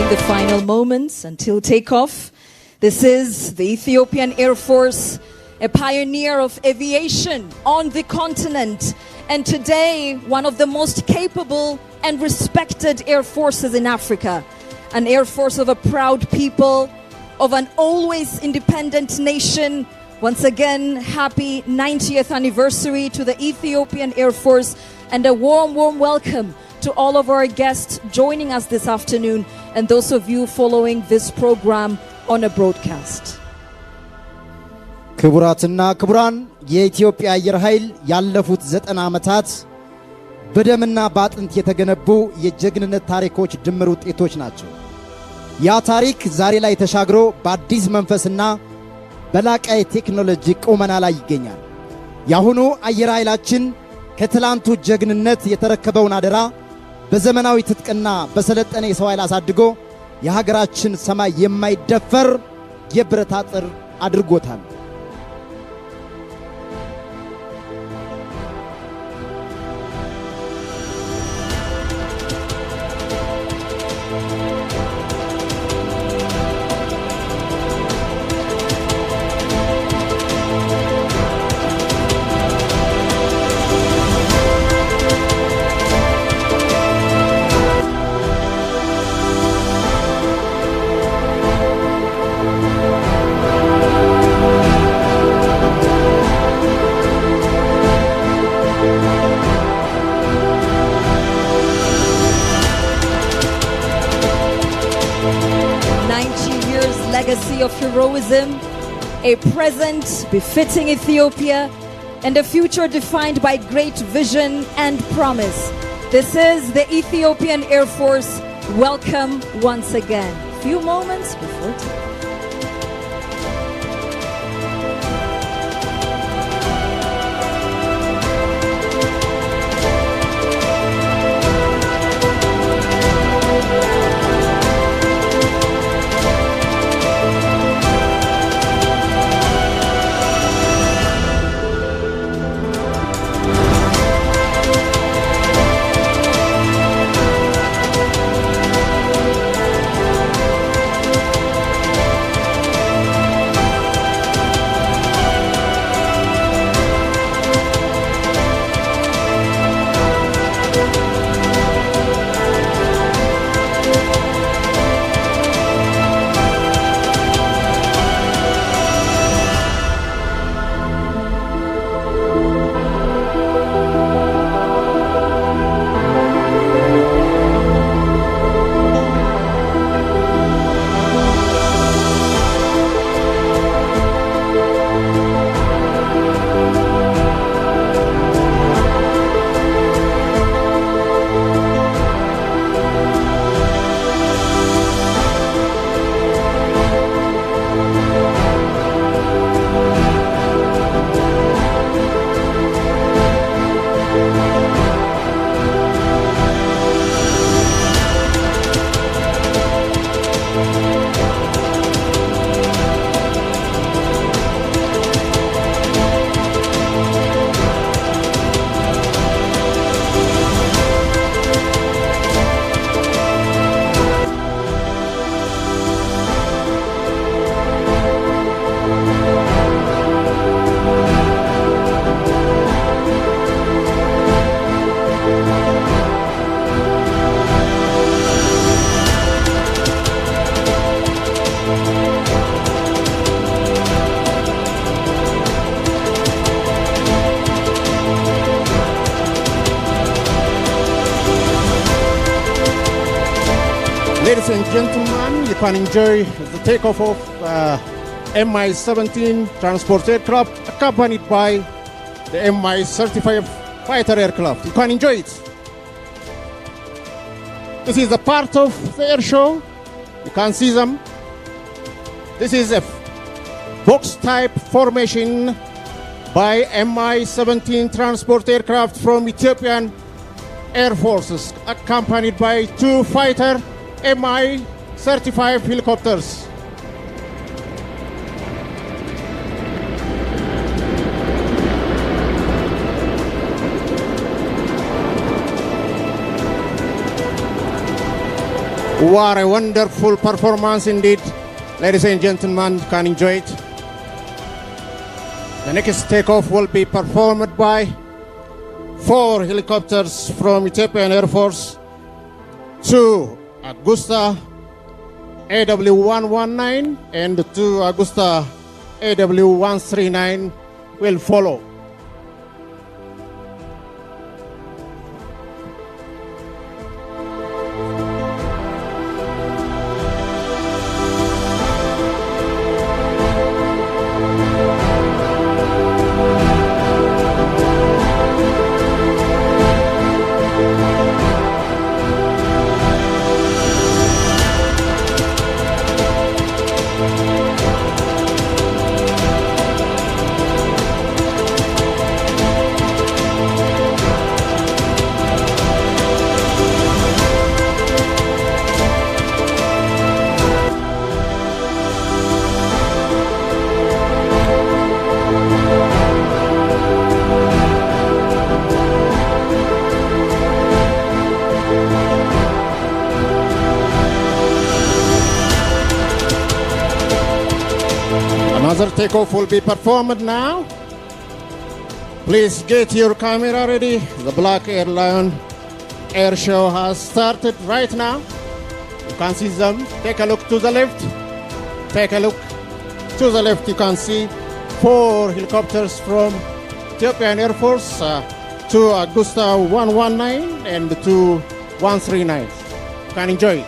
reaching the final moments until takeoff. This is the Ethiopian Air Force, a pioneer of aviation on the continent, and today one of the most capable and respected air forces in Africa. An air force of a proud people, of an always independent nation. Once again, happy 90th anniversary to the Ethiopian Air Force, and a warm welcome to all of our guests joining us this afternoon and those of you following this program on a broadcast. ክቡራትና ክቡራን የኢትዮጵያ አየር ኃይል ያለፉት 90 ዓመታት በደምና በአጥንት የተገነቡ የጀግንነት ታሪኮች ድምር ውጤቶች ናቸው። ያ ታሪክ ዛሬ ላይ ተሻግሮ በአዲስ መንፈስና በላቀ ቴክኖሎጂ ቁመና ላይ ይገኛል። ያሁኑ አየር ኃይላችን ከትላንቱ ጀግንነት የተረከበውን አደራ በዘመናዊ ትጥቅና በሰለጠነ የሰው ኃይል አሳድጎ የሀገራችን ሰማይ የማይደፈር የብረት አጥር አድርጎታል። Legacy of heroism, a present befitting Ethiopia, and a future defined by great vision and promise. This is the Ethiopian Air Force. Welcome once again. Few moments before takeoff. Ladies and gentlemen, you can enjoy the takeoff of Mi-17 transport aircraft accompanied by the Mi-35 fighter aircraft. You can enjoy it. This is a part of the air show. You can see them. This is a box-type formation by Mi-17 transport aircraft from Ethiopian Air Forces, accompanied by 2 fighter Mi-35 helicopters. What a wonderful performance indeed. Ladies and gentlemen, you can enjoy it. The next takeoff will be performed by 4 helicopters from Ethiopian Air Force. 2 Augusta AW119 and 2 Augusta AW139 will follow. Another takeoff will be performed now. Please get your camera ready. The Black Air Lion air show has started right now. You can see them. Take a look to the left. Take a look to the left. You can see 4 helicopters from Ethiopian Air Force, 2 Augusta 119 and 2 139. You can enjoy it.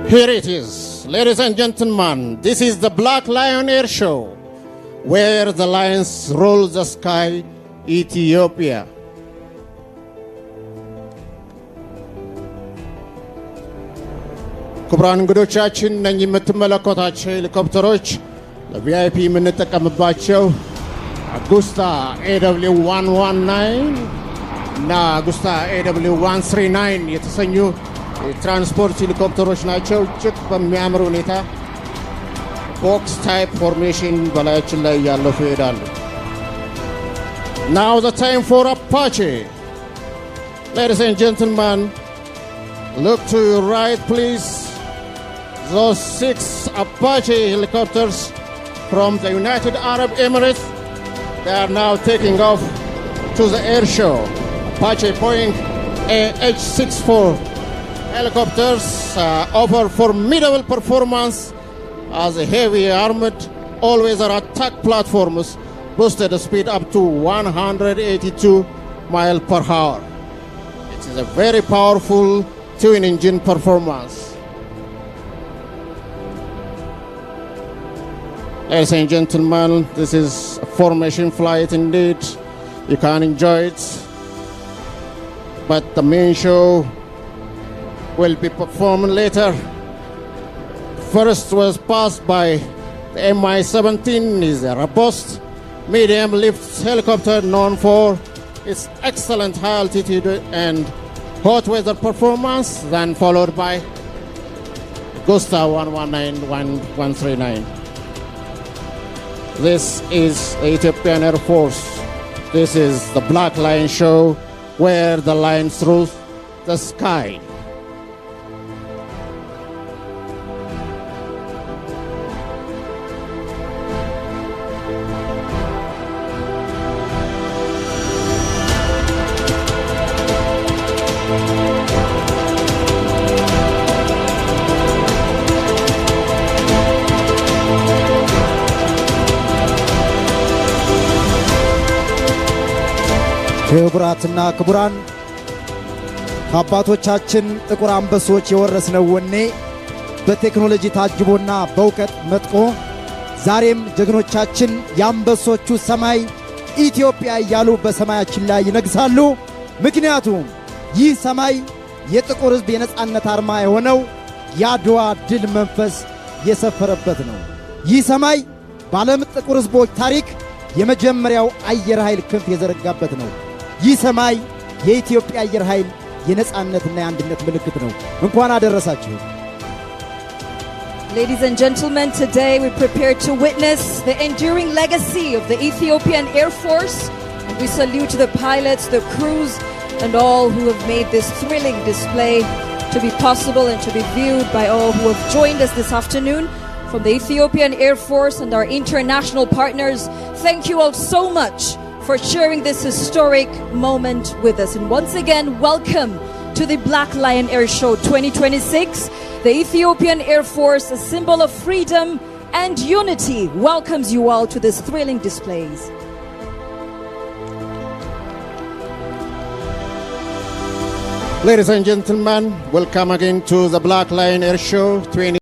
Here it is, ladies and gentlemen. This is the Black Lion Air Show, where the lions rule the sky, Ethiopia. ክቡራን እንግዶቻችን እነኚህ የምትመለከቷቸው ሄሊኮፕተሮች ለቪአይፒ የምንጠቀምባቸው አጉስታ AW119 እና አጉስታ AW139 የተሰኙ የትራንስፖርት ሄሊኮፕተሮች ናቸው። እጅግ በሚያምር ሁኔታ ቦክስ ታይፕ ፎርሜሽን በላያችን ላይ ያለፉ ይሄዳሉ። Now the time for Apache. Ladies and gentlemen, look to your right please. Those 6 Apache helicopters from the United Arab Emirates, they are now taking off to the air show. Apache Boeing AH-64 helicopters offer formidable performance as a heavy armored all-weather attack platforms boosted the speed up to 182 miles per hour. It is a very powerful twin-engine performance. Ladies and gentlemen, this is a formation flight indeed. You can enjoy it, but the main show will be performed later. First was passed by the Mi-17, is a robust medium lift helicopter known for its excellent high altitude and hot weather performance, then followed by Augusta 119-139. This is the Ethiopian Air Force. This is the Black Lion Show, where the lions rule the sky. ክቡራትና ክቡራን ከአባቶቻችን ጥቁር አንበሶች የወረስነው ወኔ በቴክኖሎጂ ታጅቦና በእውቀት መጥቆ ዛሬም ጀግኖቻችን የአንበሶቹ ሰማይ ኢትዮጵያ እያሉ በሰማያችን ላይ ይነግሳሉ። ምክንያቱም ይህ ሰማይ የጥቁር ሕዝብ የነጻነት አርማ የሆነው የአድዋ ድል መንፈስ የሰፈረበት ነው። ይህ ሰማይ በዓለም ጥቁር ሕዝቦች ታሪክ የመጀመሪያው አየር ኃይል ክንፍ የዘረጋበት ነው። ይህ ሰማይ የኢትዮጵያ አየር ኃይል የነጻነትና የአንድነት ምልክት ነው። እንኳን አደረሳችሁ። Ladies and gentlemen, today we prepare to witness the enduring legacy of the Ethiopian Air Force, and we salute the pilots, the crews, and all who have made this thrilling display to be possible and to be viewed by all who have joined us this afternoon. From the Ethiopian Air Force and our international partners, thank you all so much for sharing this historic moment with us. And once again, welcome to the Black Lion Air Show 2026. The Ethiopian Air Force, a symbol of freedom and unity, welcomes you all to this thrilling displays. Ladies and gentlemen, welcome again to the Black Lion Air Show 2026.